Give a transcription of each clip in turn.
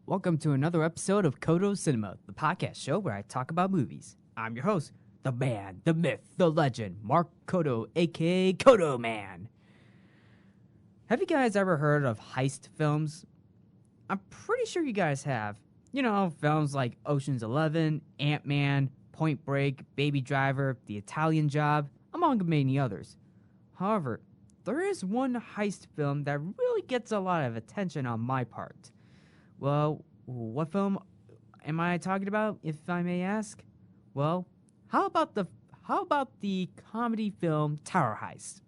Welcome to another episode of Codo Cinema, the podcast show where I talk about movies. I'm your host, the man, the myth, the legend, Mark Codo, aka Codo Man. Have you guys ever heard of heist films? I'm pretty sure you guys have. You know, films like Ocean's 11, Ant-Man, Point Break, Baby Driver, The Italian Job, among many others. However, there is one heist film that really gets a lot of attention on my part. Well, what film am I talking about, if I may ask? Well, how about the comedy film Tower Heist?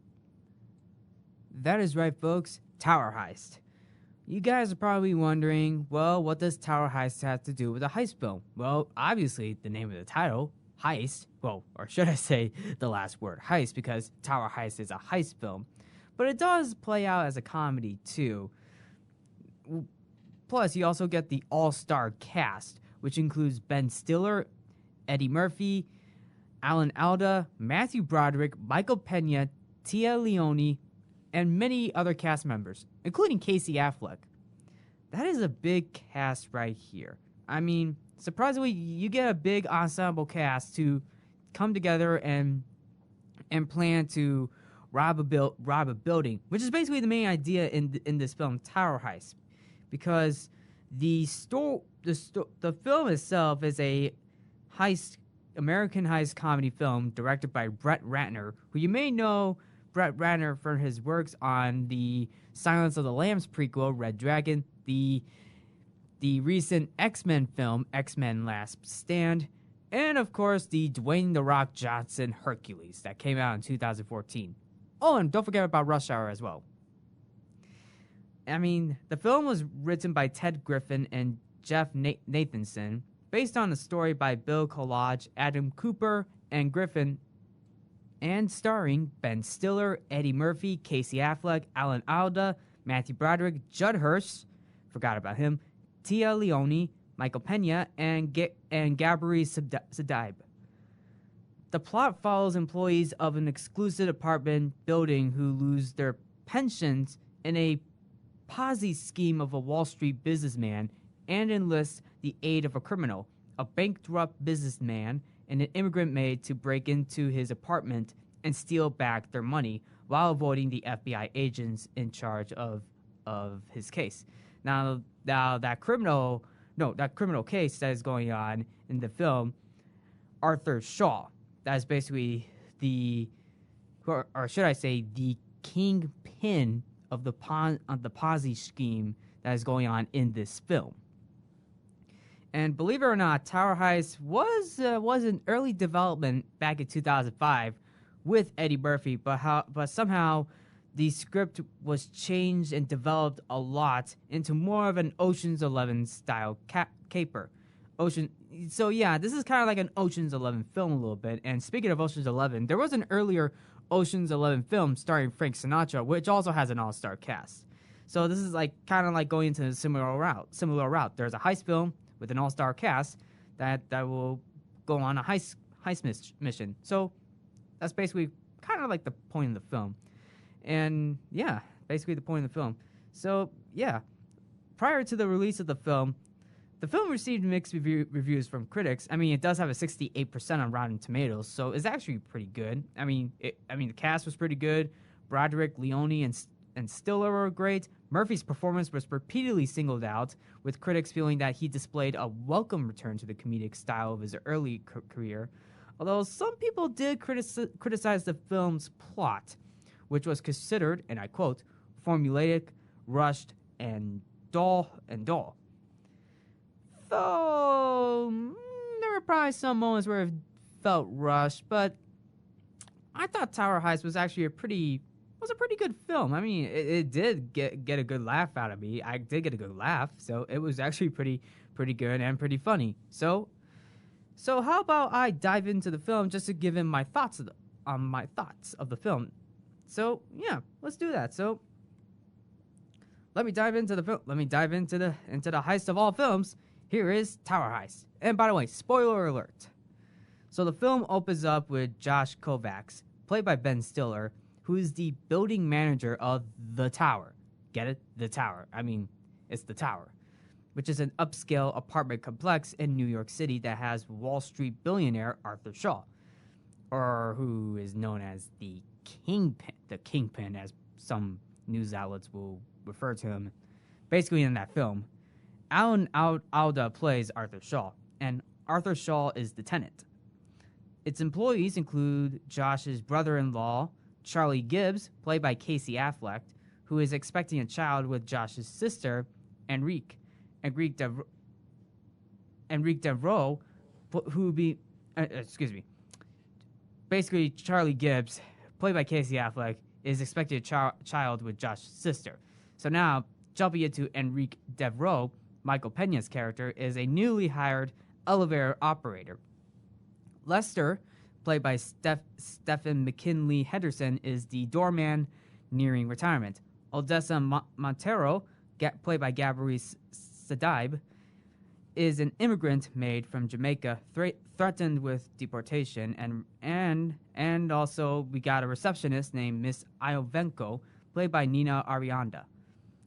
That is right, folks, Tower Heist. You guys are probably wondering, well, what does Tower Heist have to do with a heist film? Well, obviously, the name of the title, Heist, well, or should I say the last word, heist, because Tower Heist is a heist film. But it does play out as a comedy, too. Plus, you also get the all-star cast, which includes Ben Stiller, Eddie Murphy, Alan Alda, Matthew Broderick, Michael Pena, Tia Leone, and many other cast members, including Casey Affleck. That is a big cast right here. I mean, surprisingly, you get a big ensemble cast to come together and plan to rob a building, which is basically the main idea in this film, Tower Heist. Because the film itself is a American heist comedy film directed by Brett Ratner, who you may know Brett Ratner for his works on the Silence of the Lambs prequel, Red Dragon, the recent X-Men film, X-Men Last Stand, and of course the Dwayne "The Rock" Johnson Hercules that came out in 2014. Oh, and don't forget about Rush Hour as well. I mean, the film was written by Ted Griffin and Jeff Nathanson, based on a story by Bill Collage, Adam Cooper, and Griffin, and starring Ben Stiller, Eddie Murphy, Casey Affleck, Alan Alda, Matthew Broderick, Judd Hirsch, forgot about him, Tia Leone, Michael Pena, and Gabri Sidibe. The plot follows employees of an exclusive apartment building who lose their pensions in a Ponzi scheme of a Wall Street businessman and enlists the aid of a criminal, a bankrupt businessman, and an immigrant maid to break into his apartment and steal back their money while avoiding the FBI agents in charge of his case. Now that criminal case that is going on in the film, Arthur Shaw, that is basically or should I say the kingpin of the Ponzi scheme that is going on in this film. And believe it or not, Tower Heist was in early development back in 2005 with Eddie Murphy, but somehow the script was changed and developed a lot into more of an Ocean's 11 style caper. So yeah, this is kind of like an Ocean's 11 film a little bit. And speaking of Ocean's 11, there was an earlier Ocean's 11 film starring Frank Sinatra, which also has an all-star cast. So this is kind of like going into a similar route. There's a heist film with an all-star cast that will go on a heist mission. So that's basically kind of like the point of the film. And yeah, basically the point of the film. So yeah, prior to the release of the film received mixed reviews from critics. I mean, it does have a 68% on Rotten Tomatoes, so it's actually pretty good. I mean, the cast was pretty good. Broderick, Leone, and Stiller were great. Murphy's performance was repeatedly singled out, with critics feeling that he displayed a welcome return to the comedic style of his early career. Although some people did criticize the film's plot, which was considered, and I quote, formulaic, rushed, and dull. Though there were probably some moments where it felt rushed, but I thought Tower Heist was actually a pretty good film. I mean, it did get a good laugh out of me. I did get a good laugh, so it was actually pretty good and pretty funny. So how about I dive into the film just to give him my thoughts of the film. So yeah, let's do that. So let me dive into the film. Let me dive into the heist of all films. Here is Tower Heist. And by the way, spoiler alert. So the film opens up with Josh Kovacs, played by Ben Stiller, who is the building manager of the tower. Get it? The tower. I mean, it's the tower. which is an upscale apartment complex in New York City that has Wall Street billionaire Arthur Shaw, or who is known as the Kingpin, as some news outlets will refer to him. Basically, in that film, Alan Alda plays Arthur Shaw, and Arthur Shaw is the tenant. Its employees include Josh's brother-in-law, Charlie Gibbs, played by Casey Affleck, who is expecting a child with Josh's sister, Enrique Devereaux, Basically, Charlie Gibbs, played by Casey Affleck, is expecting a child with Josh's sister. So now, jumping into Enrique Devereaux, Michael Pena's character, is a newly hired elevator operator. Lester, played by Stephen McKinley Henderson, is the doorman nearing retirement. Odessa Montero, played by Gabrielle Sadaib, is an immigrant maid from Jamaica, threatened with deportation, and also we got a receptionist named Miss Iovenko, played by Nina Arianda,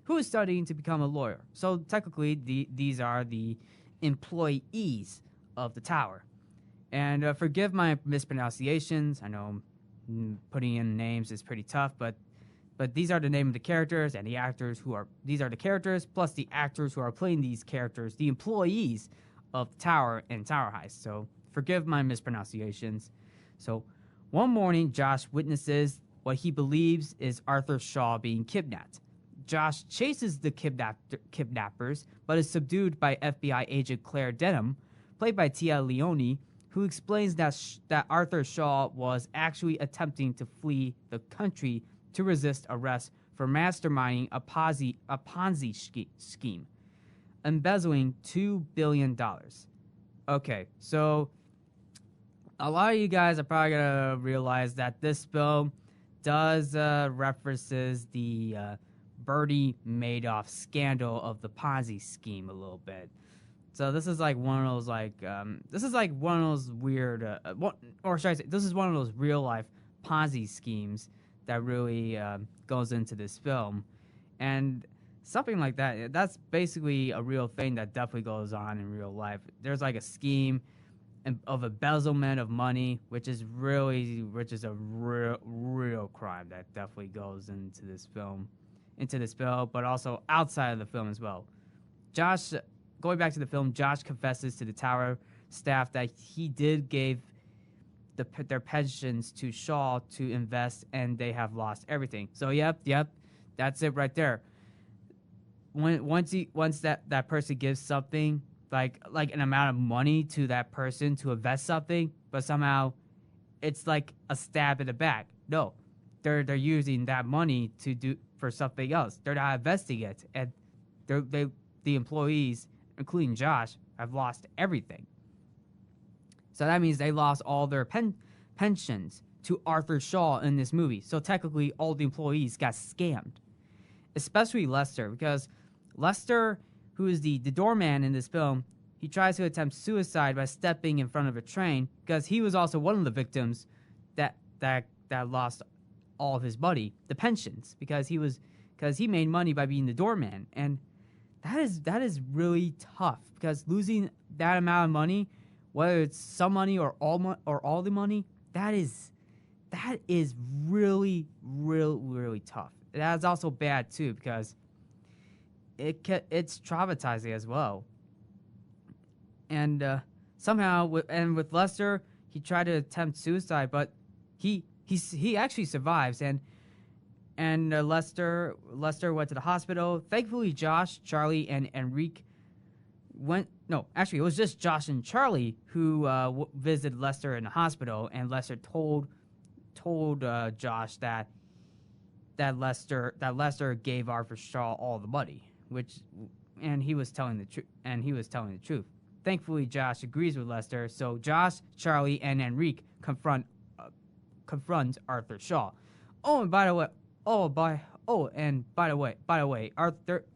who is studying to become a lawyer. So technically, these are the employees of the tower. And forgive my mispronunciations. I know putting in names is pretty tough, but these are the name of the characters and the actors these are the characters plus the actors who are playing these characters, the employees of the tower and Tower Heist. So forgive my mispronunciations. So one morning, Josh witnesses what he believes is Arthur Shaw being kidnapped. Josh chases the kidnappers, but is subdued by FBI agent Claire Denham, played by Tia Leone, who explains that Arthur Shaw was actually attempting to flee the country to resist arrest for masterminding a Ponzi scheme, embezzling $2 billion. Okay, so a lot of you guys are probably going to realize that this film does references the Bernie Madoff scandal of the Ponzi scheme a little bit. So this is like one of those weird, or should I say, this is one of those real life Ponzi schemes that really goes into this film, and something like that. That's basically a real thing that definitely goes on in real life. There's like a scheme of embezzlement of money, which is a real crime that definitely goes into this film, but also outside of the film as well. Josh. Going back to the film, Josh confesses to the tower staff that he did give their pensions to Shaw to invest, and they have lost everything. So yep, that's it right there. Once that person gives something like an amount of money to that person to invest something, but somehow it's like a stab in the back. No, they're using that money to do for something else. They're not investing it, and the employees, including Josh, have lost everything. So that means they lost all their pensions to Arthur Shaw in this movie. So technically, all the employees got scammed. Especially Lester, because Lester, who is the doorman in this film, he tries to attempt suicide by stepping in front of a train, because he was also one of the victims that lost all of his money, the pensions, because he made money by being the doorman. And that is really tough, because losing that amount of money, whether it's some money or all the money, that is really, really, really tough. That's also bad too, because it's traumatizing as well. And somehow, with Lester, he tried to attempt suicide, but he actually survives, and Lester went to the hospital. Thankfully, Josh, Charlie, and Enrique went. No, actually, it was just Josh and Charlie who visited Lester in the hospital, and Lester told Josh that Lester gave Arthur Shaw all the money, and he was telling the truth. Thankfully, Josh agrees with Lester, so Josh, Charlie, and Enrique confront Arthur Shaw. By the way,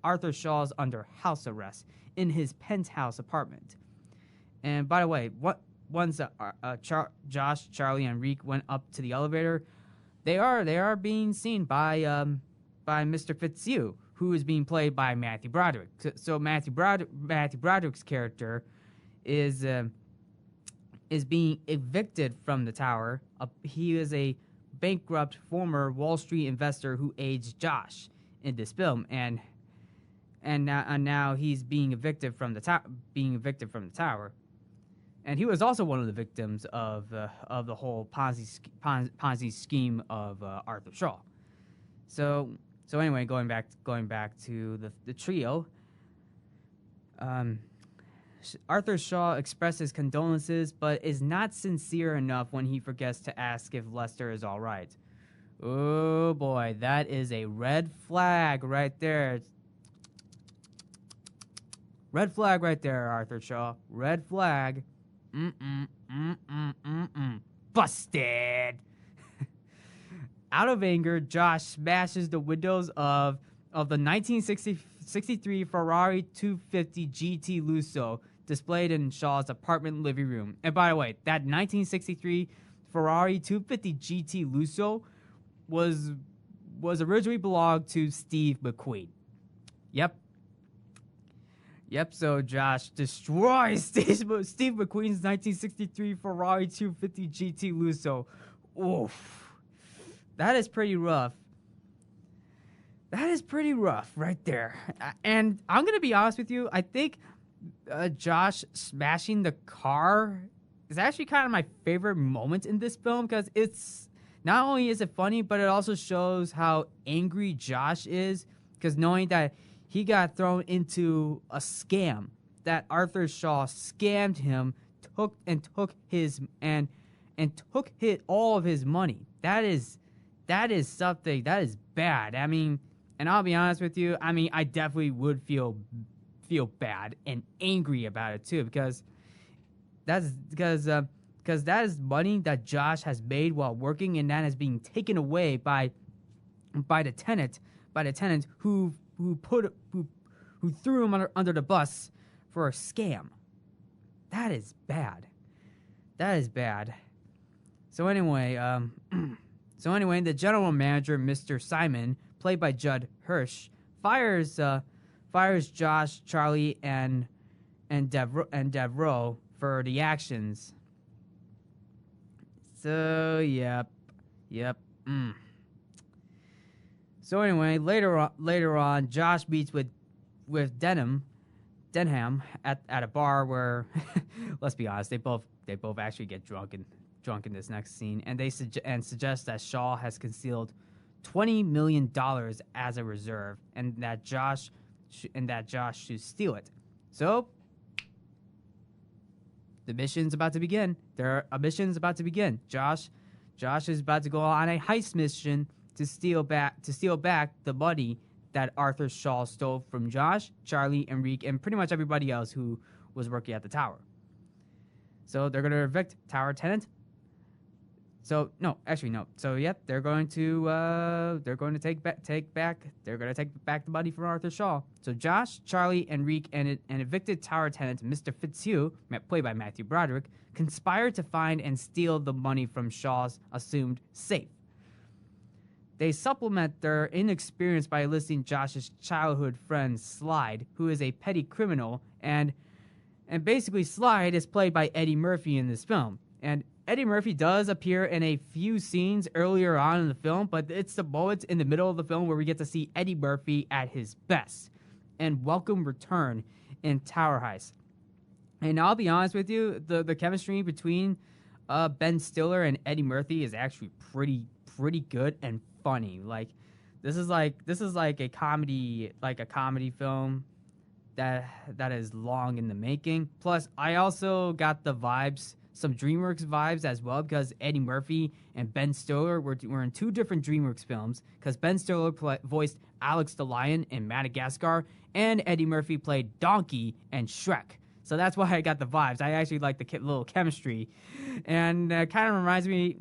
Arthur Shaw's under house arrest in his penthouse apartment. And by the way, once Josh, Charlie, and Enrique went up to the elevator, they are being seen by Mr. Fitzhugh, who is being played by Matthew Broderick. So Matthew Broderick's character is being evicted from the tower. He is a bankrupt former Wall Street investor who aids Josh in this film, and now he's being evicted from the tower. And he was also one of the victims of the whole Ponzi scheme of Arthur Shaw. So anyway, going back to the trio. Arthur Shaw expresses condolences, but is not sincere enough when he forgets to ask if Lester is all right. Oh boy, that is a red flag right there. Red flag right there, Arthur Shaw. Red flag. Busted. Out of anger, Josh smashes the windows of the 1963 Ferrari 250 GT Lusso displayed in Shaw's apartment living room. And by the way, that 1963 Ferrari 250 GT Lusso was originally belonged to Steve McQueen. Yep, so Josh destroys Steve McQueen's 1963 Ferrari 250 GT Lusso. Oof. That is pretty rough. That is pretty rough right there. And I'm going to be honest with you. I think Josh smashing the car is actually kind of my favorite moment in this film, because it's not only is it funny, but it also shows how angry Josh is, because knowing that he got thrown into a scam, that Arthur Shaw scammed him, took all of his money. That is something that is bad. I mean, and I'll be honest with you, I mean, I definitely would feel bad and angry about it too, because that is money that Josh has made while working, and that is being taken away by the tenant who threw him under the bus for a scam. That is bad. So anyway, the general manager, Mr. Simon, played by Judd Hirsch, fires Josh, Charlie, and Devereaux for the actions. So yep. So anyway, later on, Josh meets with Denham at a bar where, let's be honest, they both actually get drunk in this next scene, and they suggest that Shaw has concealed $20 million as a reserve, and that Josh should steal it. So the mission's about to begin. Josh is about to go on a heist mission to steal back the money that Arthur Shaw stole from Josh, Charlie, Enrique, and pretty much everybody else who was working at the tower. So they're gonna evict tower tenant. So no. So yep, they're going to take back the money from Arthur Shaw. So Josh, Charlie, Enrique, and evicted tower tenant Mr. Fitzhugh, played by Matthew Broderick, conspired to find and steal the money from Shaw's assumed safe. They supplement their inexperience by enlisting Josh's childhood friend Slide, who is a petty criminal, and basically Slide is played by Eddie Murphy in this film. And Eddie Murphy does appear in a few scenes earlier on in the film, but it's the moments in the middle of the film where we get to see Eddie Murphy at his best. And welcome return in Tower Heist. And I'll be honest with you, the chemistry between Ben Stiller and Eddie Murphy is actually pretty good and funny. Like this is like a comedy film that is long in the making. Plus, I also got the vibes, some DreamWorks vibes as well, because Eddie Murphy and Ben Stiller were in two different DreamWorks films, because Ben Stiller voiced Alex the Lion in Madagascar, and Eddie Murphy played Donkey and Shrek. So that's why I got the vibes. I actually like the little chemistry, and kind of reminds me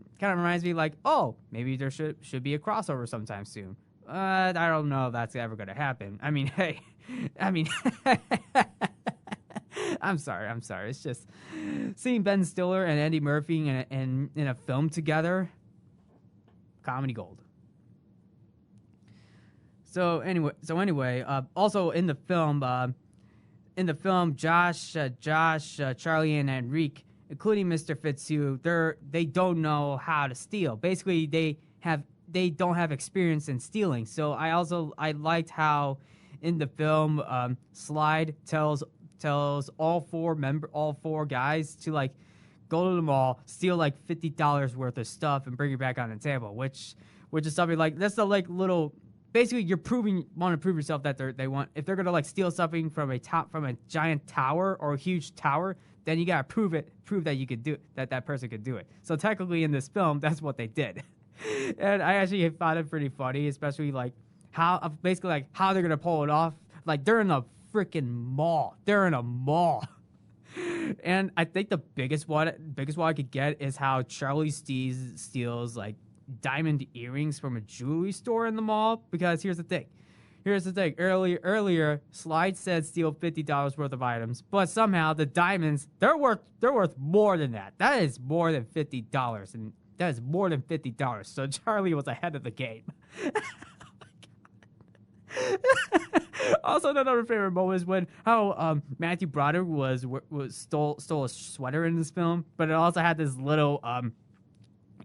like, oh, maybe there should be a crossover sometime soon. I don't know if that's ever gonna happen. I mean, hey, I'm sorry. It's just seeing Ben Stiller and Eddie Murphy in a film together, comedy gold. So anyway, also in the film, Josh, Charlie, and Enrique, including Mr. Fitzhugh, they don't know how to steal. Basically, they don't have experience in stealing. So I liked how in the film, Slide tells all four guys to like go to the mall, steal like $50 worth of stuff, and bring it back on the table, which is something like that's the like little. Basically, you're want to prove yourself that they want. If they're gonna like steal something from a giant tower or a huge tower, then you gotta prove that you could do it, that person could do it. So technically, in this film, that's what they did, and I actually found it pretty funny, especially like how they're gonna pull it off. Like they're in a freaking mall. They're in a mall. And I think the biggest one I could get is how Charlie steals like diamond earrings from a jewelry store in the mall. Because here's the thing. Earlier, Slide said steal $50 worth of items, but somehow the diamonds they're worth more than that. That is more than $50, and that is more than $50. So Charlie was ahead of the game. Also, another favorite moment is when how Matthew Broderick stole a sweater in this film, but it also had this little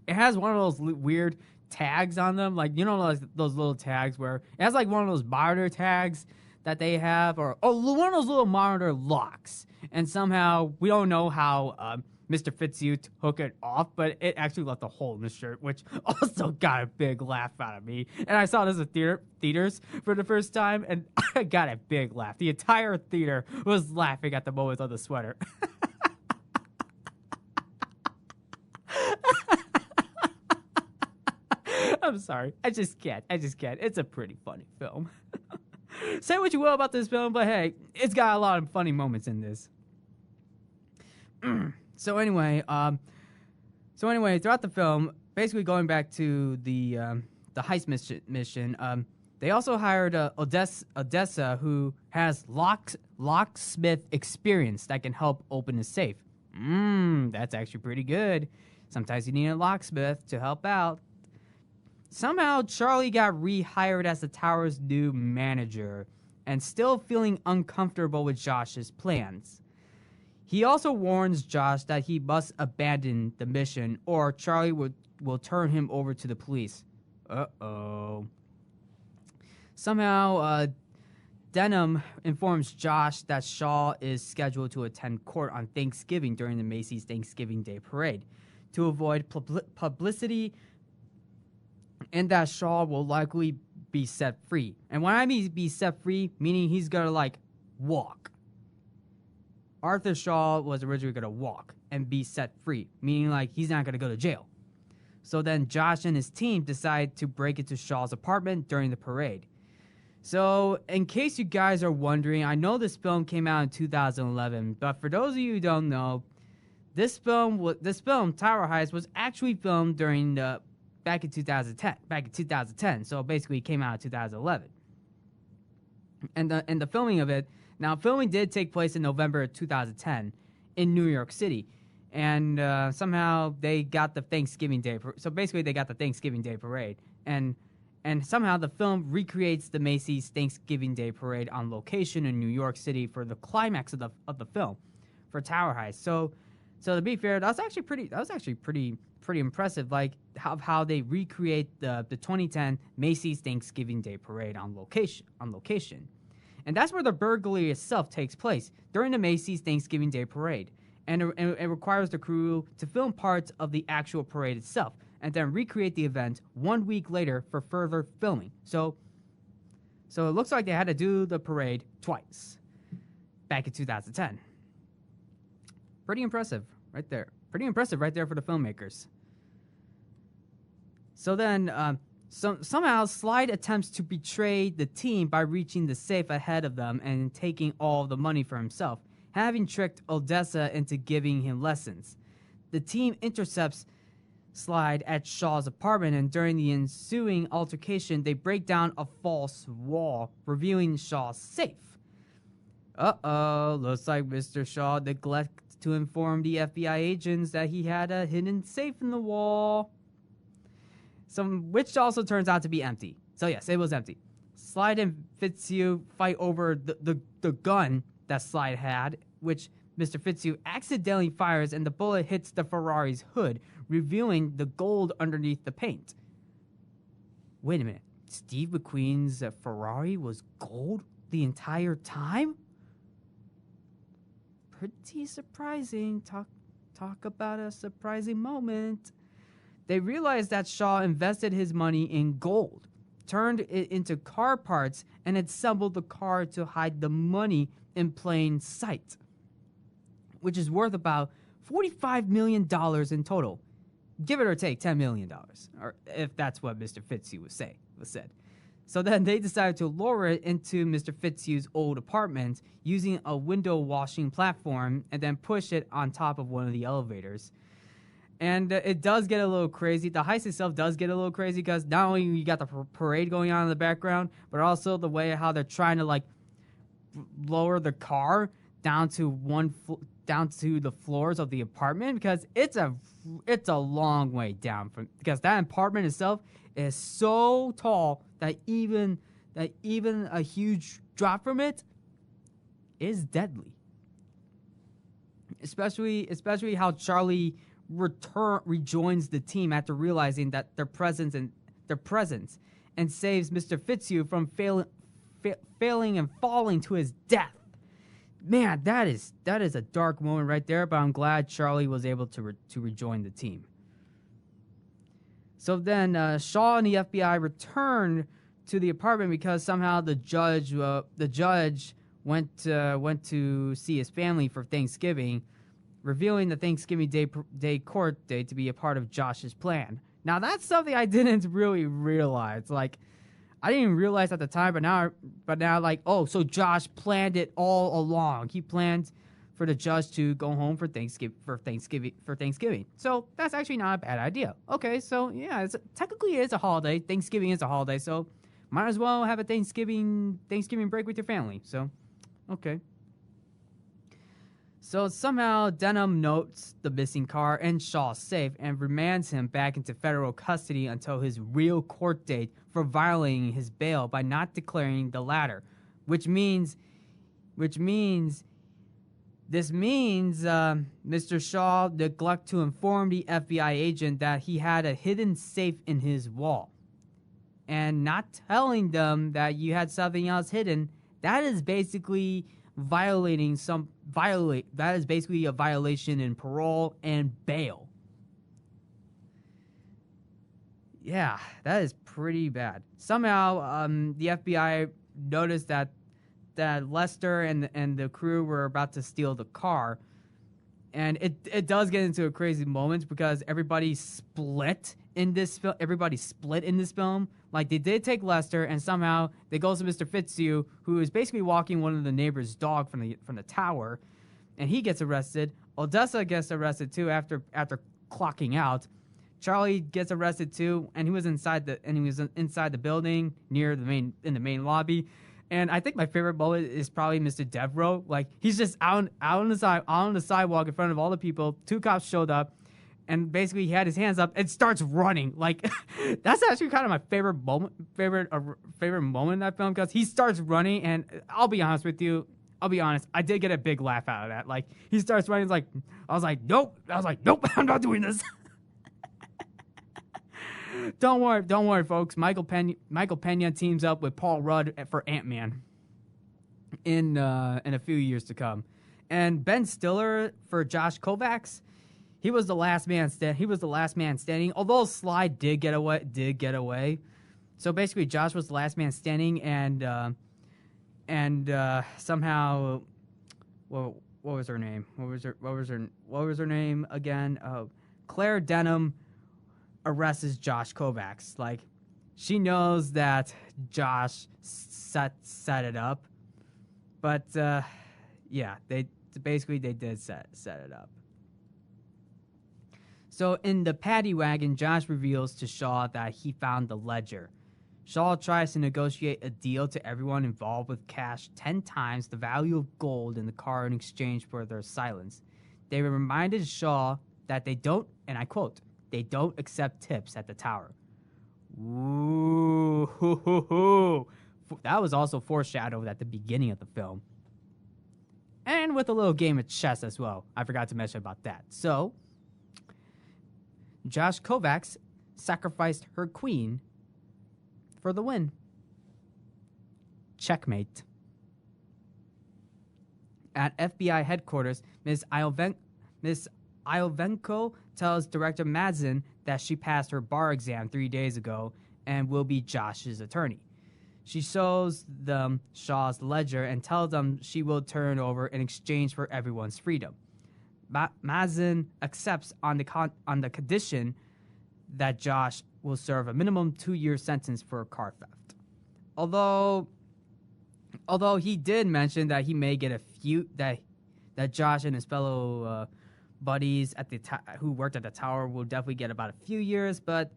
it has one of those weird tags on them, like those little tags where it has like one of those monitor tags that they have, or one of those little monitor locks, and somehow we don't know how Mr. Fitzhugh took it off, but it actually left a hole in the shirt, which also got a big laugh out of me. And I saw this at theaters for the first time, and I got a big laugh. The entire theater was laughing at the moment of the sweater. I'm sorry. I just can't. It's a pretty funny film. Say what you will about this film, but hey, it's got a lot of funny moments in this. So anyway, throughout the film, basically going back to the heist mission, they also hired Odessa, who has locksmith experience that can help open a safe. That's actually pretty good. Sometimes you need a locksmith to help out. Somehow, Charlie got rehired as the tower's new manager, and still feeling uncomfortable with Josh's plans. He also warns Josh that he must abandon the mission, or Charlie will turn him over to the police. Uh-oh. Somehow, Denham informs Josh that Shaw is scheduled to attend court on Thanksgiving during the Macy's Thanksgiving Day Parade to avoid publicity, and that Shaw will likely be set free. And when I mean be set free, meaning he's gonna like walk. Arthur Shaw was originally gonna walk and be set free, meaning like he's not gonna go to jail. So then Josh and his team decide to break into Shaw's apartment during the parade. So in case you guys are wondering, I know this film came out in 2011, but for those of you who don't know, this film Tower Heist was actually filmed during back in 2010. So basically it came out in 2011. And the filming of it, now filming did take place in November of 2010 in New York City. And somehow they got the Thanksgiving Day. So basically they got the Thanksgiving Day Parade. And somehow the film recreates the Macy's Thanksgiving Day Parade on location in New York City for the climax of the film for Tower Heist. So to be fair, that was actually pretty impressive, like how they recreate the 2010 Macy's Thanksgiving Day Parade on location. And that's where the burglary itself takes place, during the Macy's Thanksgiving Day Parade. And it requires the crew to film parts of the actual parade itself, and then recreate the event 1 week later for further filming. So it looks like they had to do the parade twice, back in 2010. Pretty impressive right there. For the filmmakers. So then, somehow Slide attempts to betray the team by reaching the safe ahead of them and taking all the money for himself, having tricked Odessa into giving him lessons. The team intercepts Slide at Shaw's apartment, and during the ensuing altercation, they break down a false wall, revealing Shaw's safe. Uh-oh, looks like Mr. Shaw neglected to inform the FBI agents that he had a hidden safe in the wall. Which also turns out to be empty. So yes, it was empty. Slide and Fitzhugh fight over the gun that Slide had, which Mr. Fitzhugh accidentally fires, and the bullet hits the Ferrari's hood, revealing the gold underneath the paint. Wait a minute. Steve McQueen's Ferrari was gold the entire time? Pretty surprising. Talk about a surprising moment. They realized that Shaw invested his money in gold, turned it into car parts, and assembled the car to hide the money in plain sight, which is worth about $45 million in total. Give it or take $10 million, or if that's what Mr. Fitzhugh was said. So then they decided to lower it into Mr. Fitzhugh's old apartment using a window washing platform and then push it on top of one of the elevators. And it does get a little crazy. The heist itself does get a little crazy because not only you got the parade going on in the background, but also the way how they're trying to like lower the car down to down to the floors of the apartment, because it's a long way down because that apartment itself is so tall that even a huge drop from it is deadly. Especially how Charlie rejoins the team after realizing that their presence and saves Mr. Fitzhugh from failing and falling to his death. Man, that is a dark moment right there, but I'm glad Charlie was able to rejoin the team. So then Shaw and the FBI returned to the apartment because somehow the judge went to see his family for Thanksgiving, revealing the Thanksgiving Day court date to be a part of Josh's plan. Now that's something I didn't really realize. Like, I didn't even realize at the time, but now, like, oh, so Josh planned it all along. He planned for the judge to go home for Thanksgiving. So that's actually not a bad idea. Okay, so yeah, technically it is a holiday. Thanksgiving is a holiday, so might as well have a Thanksgiving break with your family. So, okay. So somehow Denham notes the missing car in Shaw's safe and remands him back into federal custody until his real court date for violating his bail by not declaring the latter, which means Mr. Shaw neglected to inform the FBI agent that he had a hidden safe in his wall, and not telling them that you had something else hidden. That is basically that is basically a violation in parole and bail. Yeah, that is pretty bad. Somehow, the FBI noticed that Lester and the crew were about to steal the car, and it does get into a crazy moment because everybody split in this film. Like, they did take Lester, and somehow they go to Mr. Fitzhugh, who is basically walking one of the neighbor's dog from the tower, and he gets arrested. Odessa gets arrested too after clocking out. Charlie gets arrested too, and he was inside the building in the main lobby. And I think my favorite moment is probably Mr. Devereaux. Like, he's just out on the sidewalk in front of all the people. Two cops showed up, and basically he had his hands up and starts running. Like, that's actually kind of my favorite moment in that film, because he starts running, and I'll be honest, I did get a big laugh out of that. Like, he starts running, I was like, nope, I'm not doing this. Don't worry, folks. Michael Pena teams up with Paul Rudd for Ant-Man in a few years to come, and Ben Stiller for Josh Kovacs. He was the last man standing. Although Slide did get away. So basically, Josh was the last man standing, and somehow, what was her name? What was her name again? Claire Denham arrests Josh Kovacs. Like, she knows that Josh set it up, but yeah, they did set it up. So in the paddy wagon, Josh reveals to Shaw that he found the ledger. Shaw tries to negotiate a deal to everyone involved with cash 10 times the value of gold in the car in exchange for their silence. They reminded Shaw that they don't, and I quote, "They don't accept tips at the tower." Ooh, foreshadowed at the beginning of the film. And with a little game of chess as well. I forgot to mention about that. So, Josh Kovacs sacrificed her queen for the win. Checkmate. At FBI headquarters, Ms. Iovenko tells Director Madsen that she passed her bar exam 3 days ago and will be Josh's attorney. She shows them Shaw's ledger and tells them she will turn over in exchange for everyone's freedom. Madsen accepts on the condition that Josh will serve a minimum 2-year sentence for car theft. Although he did mention that he may get a few that Josh and his fellow buddies at who worked at the tower will definitely get about a few years, but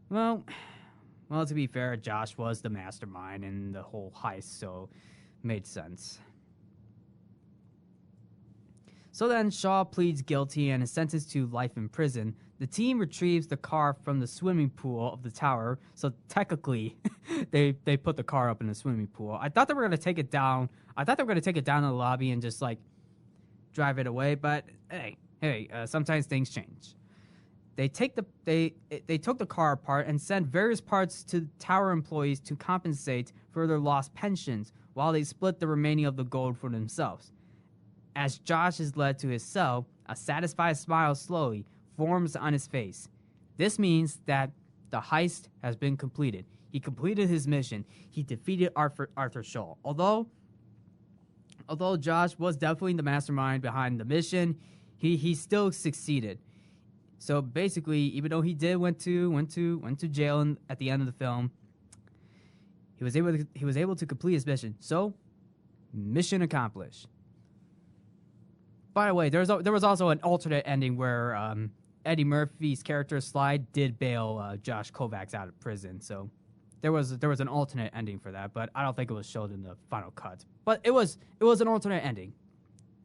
well, to be fair, Josh was the mastermind in the whole heist, so made sense. So then Shaw pleads guilty and is sentenced to life in prison. The team retrieves the car from the swimming pool of the tower, so technically they put the car up in the swimming pool. I thought they were going to take it down. I thought they were going to take it down to the lobby and just like drive it away, but hey, sometimes things change. They took the car apart and sent various parts to tower employees to compensate for their lost pensions, while they split the remaining of the gold for themselves. As Josh is led to his cell, a satisfied smile slowly forms on his face. This means that the heist has been completed. He completed his mission. He defeated Arthur Shaw. Although Josh was definitely the mastermind behind the mission, he still succeeded. So basically, even though he did went to jail at the end of the film, he was able to complete his mission. So, mission accomplished. By the way, there was also an alternate ending where Eddie Murphy's character Sly did bail Josh Kovacs out of prison. So there was an alternate ending for that, but I don't think it was shown in the final cut. But it was an alternate ending.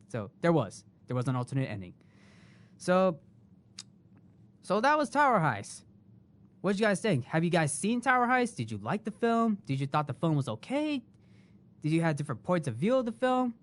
So there was an alternate ending. So that was Tower Heist. What did you guys think? Have you guys seen Tower Heist? Did you like the film? Did you thought the film was okay? Did you have different points of view of the film?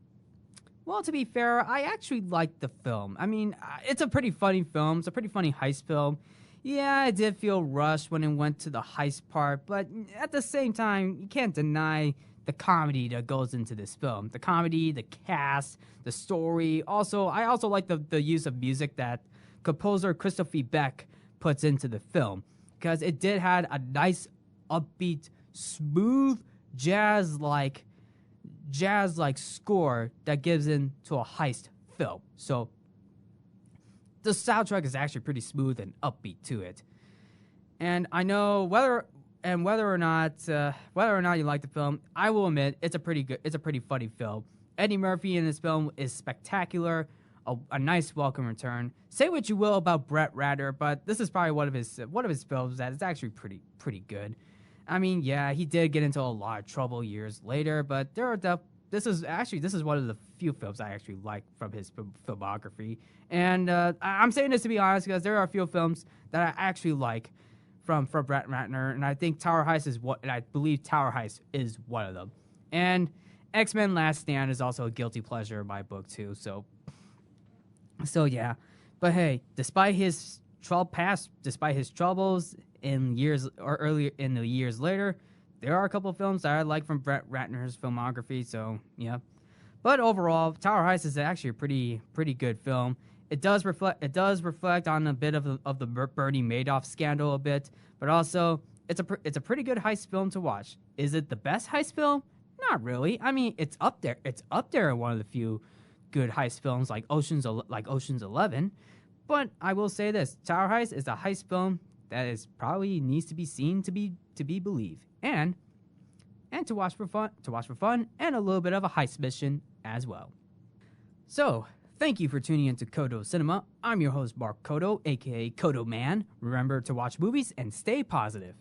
Well, to be fair, I actually liked the film. I mean, it's a pretty funny film. It's a pretty funny heist film. Yeah, I did feel rushed when it went to the heist part, but at the same time, you can't deny the comedy that goes into this film. The comedy, the cast, the story. Also, I also like the use of music that composer Christopher Beck puts into the film, because it did had a nice, upbeat, smooth, jazz-like score that gives into a heist film. So the soundtrack is actually pretty smooth and upbeat to it. And I know whether or not you like the film, I will admit it's a pretty funny film. Eddie Murphy in this film is spectacular. A nice welcome return. Say what you will about Brett Ratner, but this is probably one of his films that is actually pretty good. I mean, yeah, he did get into a lot of trouble years later, but this is one of the few films I actually like from his filmography. And I'm saying this to be honest, because there are a few films that I actually like from Brett Ratner, and I think Tower Heist I believe Tower Heist is one of them. And X-Men: Last Stand is also a guilty pleasure in my book too. So yeah, but hey, despite his troubles in years or earlier in the years later, there are a couple of films that I like from Brett Ratner's filmography. So yeah, but overall, Tower Heist is actually a pretty good film. It does reflect on a bit of the Bernie Madoff scandal a bit, but also it's a pretty good heist film to watch. Is it the best heist film? Not really. I mean, it's up there. It's up there in one of the few good heist films like Ocean's 11. But I will say this: Tower Heist is a heist film that is probably needs to be seen to be believed, and to watch for fun, and a little bit of a heist mission as well. So, thank you for tuning into Codo Cinema. I'm your host, Mark Codo, aka Codo Man. Remember to watch movies and stay positive.